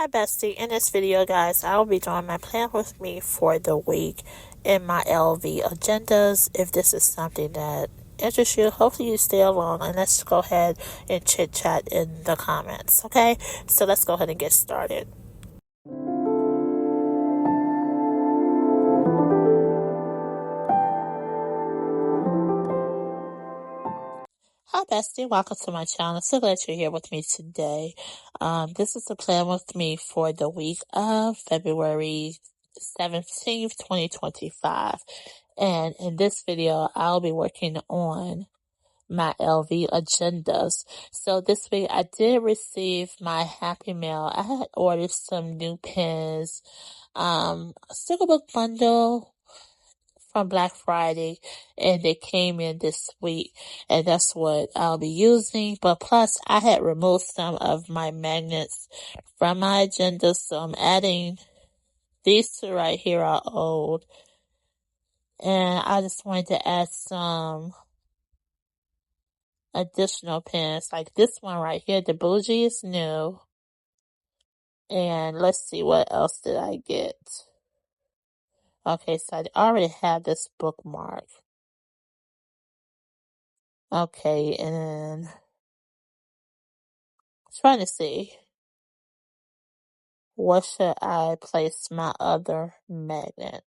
Hi bestie, in this video guys, I'll be doing my plan with me for the week in my LV agendas. If this is something that interests you, hopefully you stay along and let's go ahead and chit chat in the comments, okay? So let's go ahead and get started. Hi bestie, welcome to my channel. So glad you're here with me today. This is the plan with me for the week of February 17th, 2025. And in this video, I'll be working on my LV agendas. So this week I did receive my Happy Mail. I had ordered some new pens, a sticker book bundle from Black Friday, and they came in this week, and that's what I'll be using. But plus, I had removed some of my magnets from my agenda, so I'm adding these two right here are old, and I just wanted to add some additional pins, like this one right here. The bougie is new, and let's see what else did I get. Okay, so I already have this bookmark. Okay, and trying to see, what should I place my other magnet?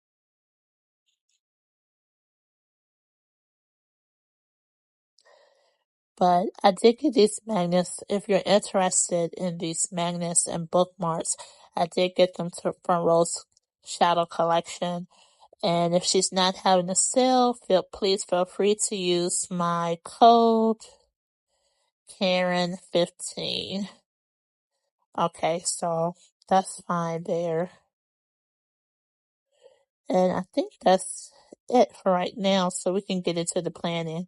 But I did get these magnets. If you're interested in these magnets and bookmarks, I did get them from Rose Shadow Collection. And if she's not having a sale, please feel free to use my code Karen15. Okay, so that's fine there. And I think that's it for right now, so we can get into the planning.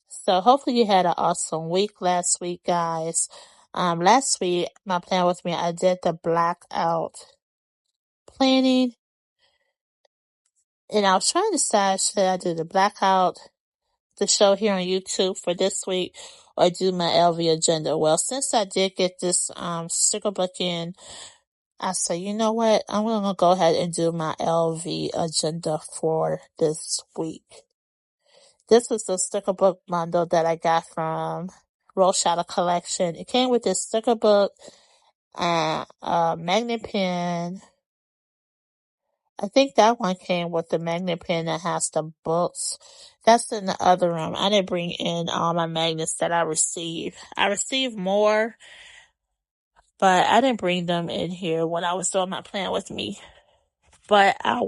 So hopefully you had an awesome week last week, guys. Last week, my plan with me, I did the blackout planning. And I was trying to decide, should I do the blackout, the show here on YouTube for this week, or do my LV agenda? Well, since I did get this sticker book in, I said, you know what? I'm going to go ahead and do my LV agenda for this week. This was the sticker book bundle that I got from Rose Shadow Collection. It came with this sticker book, a magnet pen. I think that one came with the magnet pen that has the books. That's in the other room. I didn't bring in all my magnets that I received. I received more, but I didn't bring them in here when I was doing my plan with me. But I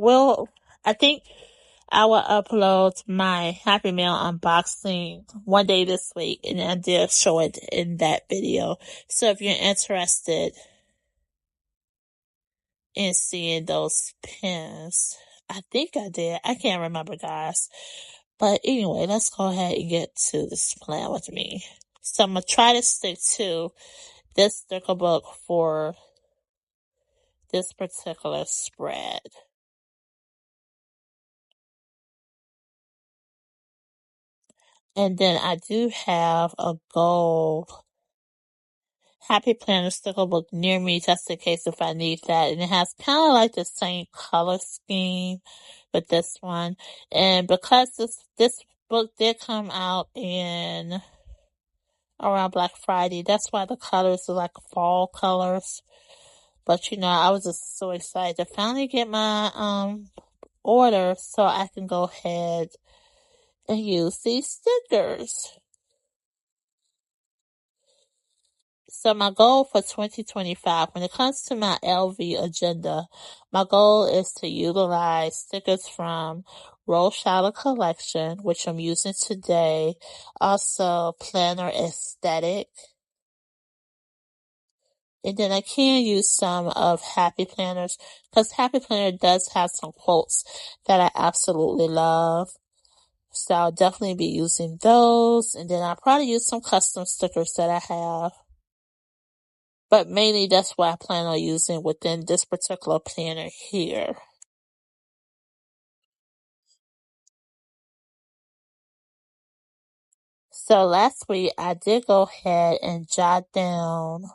think I will upload my Happy Mail unboxing one day this week, and I did show it in that video. So if you're interested in seeing those pins, I think I did. I can't remember, guys. But anyway, let's go ahead and get to this plan with me. So I'm going to try to stick to this sticker book for this particular spread. And then I do have a gold Happy Planner sticker book near me just in case if I need that. And it has kind of like the same color scheme with this one. And because this book did come out in around Black Friday, that's why the colors are like fall colors. But I was just so excited to finally get my order so I can go ahead and use these stickers. So my goal for 2025, when it comes to my LV agenda, my goal is to utilize stickers from Rose Shadow Collection, which I'm using today. Also, Planner Aesthetic. And then I can use some of Happy Planners, because Happy Planner does have some quotes that I absolutely love. So I'll definitely be using those. And then I'll probably use some custom stickers that I have. But mainly that's what I plan on using within this particular planner here. So last week I did go ahead and jot down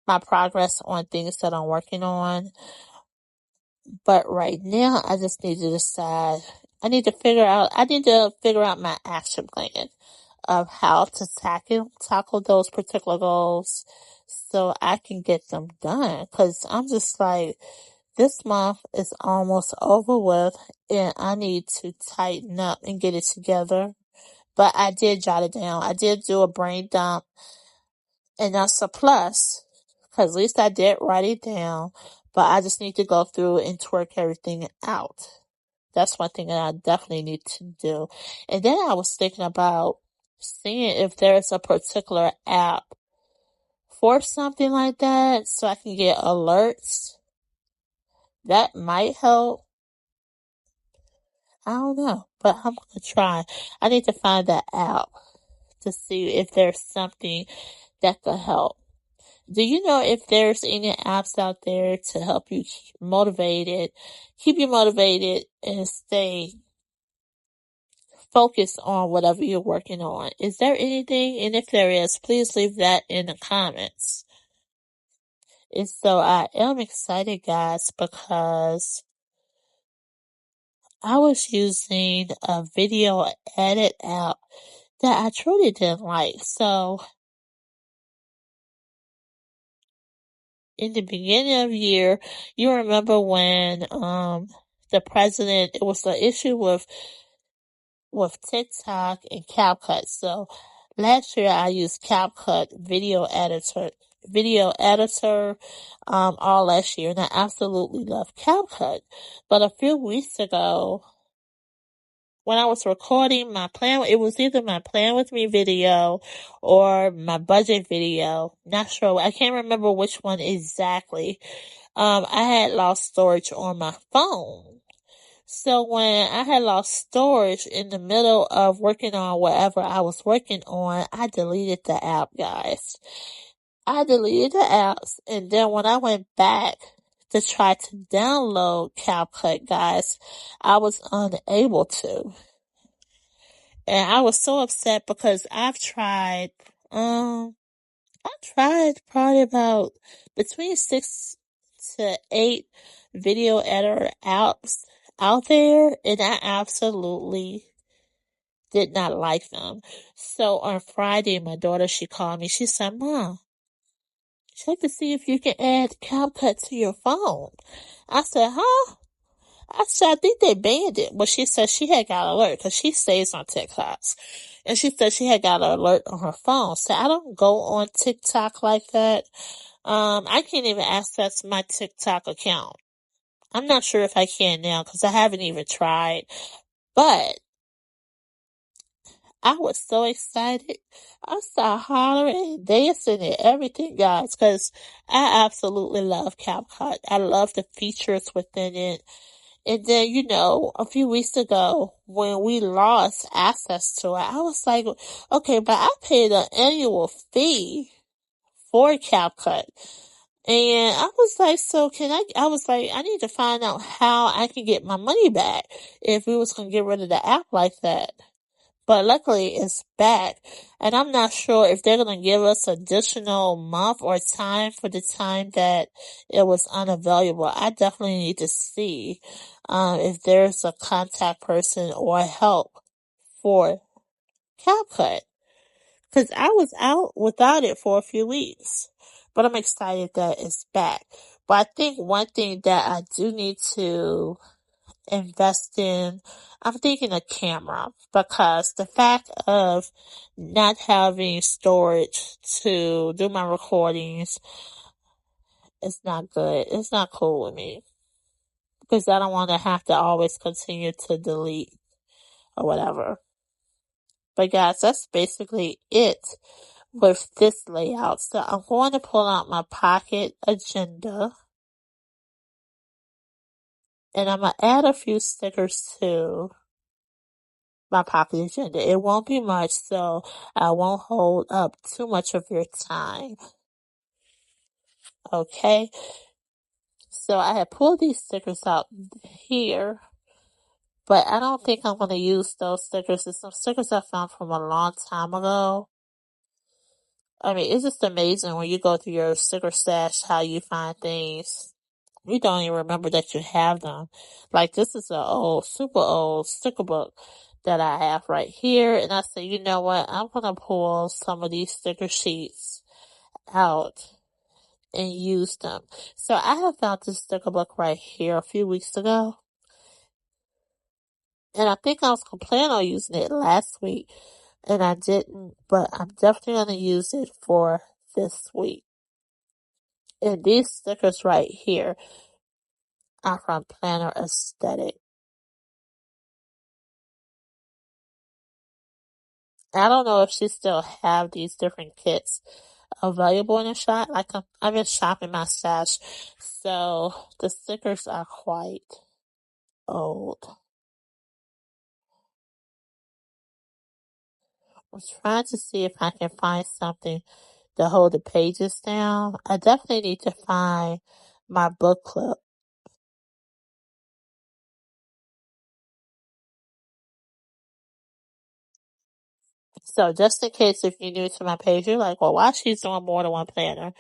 my progress on things that I'm working on. But right now, I just need to decide. I need to figure out my action plan of how to tackle those particular goals so I can get them done. Cause I'm just like, this month is almost over with and I need to tighten up and get it together. But I did jot it down. I did do a brain dump and that's a plus. Cause at least I did write it down, but I just need to go through and twerk everything out. That's one thing that I definitely need to do. And then I was thinking about seeing if there's a particular app for something like that so I can get alerts. That might help. I don't know, but I'm going to try. I need to find that app to see if there's something that could help. Do you know if there's any apps out there to help you keep you motivated and stay focused on whatever you're working on? Is there anything? And if there is, please leave that in the comments. And so I am excited, guys, because I was using a video edit app that I truly didn't like. So in the beginning of the year, you remember when the president, it was the issue with TikTok and CapCut. So last year I used CapCut video editor all last year, and I absolutely love CapCut. But a few weeks ago, when I was recording my plan, it was either my plan with me video or my budget video. Not sure. I can't remember which one exactly. I had lost storage on my phone. So when I had lost storage in the middle of working on whatever I was working on, I deleted the app, guys. I deleted the apps, and then when I went back to try to download CapCut, guys, I was unable to. And I was so upset because I tried probably about between 6 to 8 video editor apps out there, and I absolutely did not like them. So on Friday, my daughter, she called me. She said, "Mom, check to see if you can add CapCut to your phone." I said, "Huh?" I said, "I think they banned it." But she said she had got an alert because she stays on TikToks. And she said she had got an alert on her phone. So I don't go on TikTok like that. I can't even access my TikTok account. I'm not sure if I can now because I haven't even tried. But I was so excited. I started hollering and dancing and everything, guys, because I absolutely love CapCut. I love the features within it. And then, a few weeks ago, when we lost access to it, I was like, okay, but I paid an annual fee for CapCut. And I was like, I was like, I need to find out how I can get my money back if we was going to get rid of the app like that. But luckily it's back, and I'm not sure if they're going to give us additional month or time for the time that it was unavailable. I definitely need to see if there's a contact person or help for CapCut, because I was out without it for a few weeks. But I'm excited that it's back. But I think one thing that I do need to invest in, I'm thinking a camera, because the fact of not having storage to do my recordings is not good. It's not cool with me because I don't want to have to always continue to delete or whatever. But guys, that's basically it with this layout. So I'm going to pull out my pocket agenda and I'm going to add a few stickers too. My pocket agenda. It won't be much, so I won't hold up too much of your time. Okay? So I have pulled these stickers out here, but I don't think I'm going to use those stickers. It's some stickers I found from a long time ago. I mean, it's just amazing when you go through your sticker stash how you find things. You don't even remember that you have them. Like, this is an old, super old sticker book that I have right here. And I said, you know what? I'm going to pull some of these sticker sheets out and use them. So I have found this sticker book right here a few weeks ago. And I think I was planning on using it last week. And I didn't, but I'm definitely going to use it for this week. And these stickers right here are from Planner Aesthetic. I don't know if she still have these different kits available in the shop. Like, I've been shopping my stash, so the stickers are quite old. I'm trying to see if I can find something to hold the pages down. I definitely need to find my book clip. So just in case if you're new to my page, you're like, well, why she's doing more than one planner?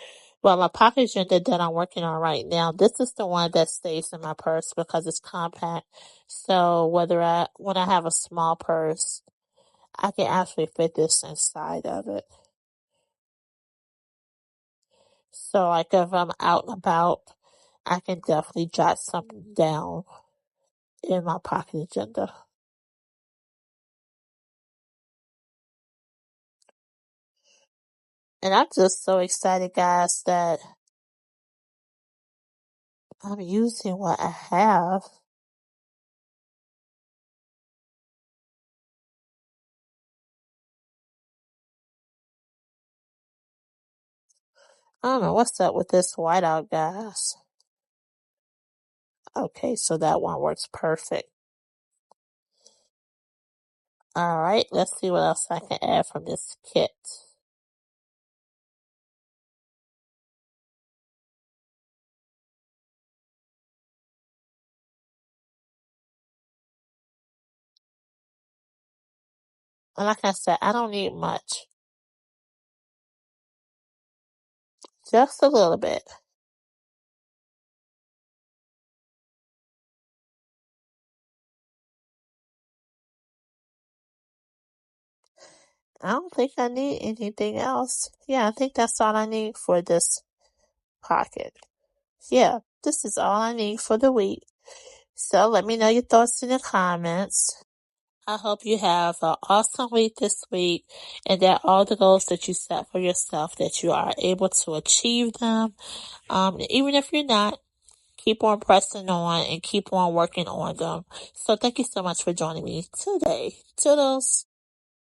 Well, my pocket agenda that I'm working on right now, this is the one that stays in my purse because it's compact. So when I have a small purse, I can actually fit this inside of it. So like if I'm out and about, I can definitely jot something down in my pocket agenda. And I'm just so excited, guys, that I'm using what I have. I don't know what's up with this whiteout, guys. Okay, so that one works perfect. Alright, let's see what else I can add from this kit. And like I said, I don't need much. Just a little bit. I don't think I need anything else. Yeah, I think that's all I need for this pocket. Yeah, this is all I need for the week. So let me know your thoughts in the comments. I hope you have an awesome week this week and that all the goals that you set for yourself, that you are able to achieve them. Even if you're not, keep on pressing on and keep on working on them. So thank you so much for joining me today. Toodles.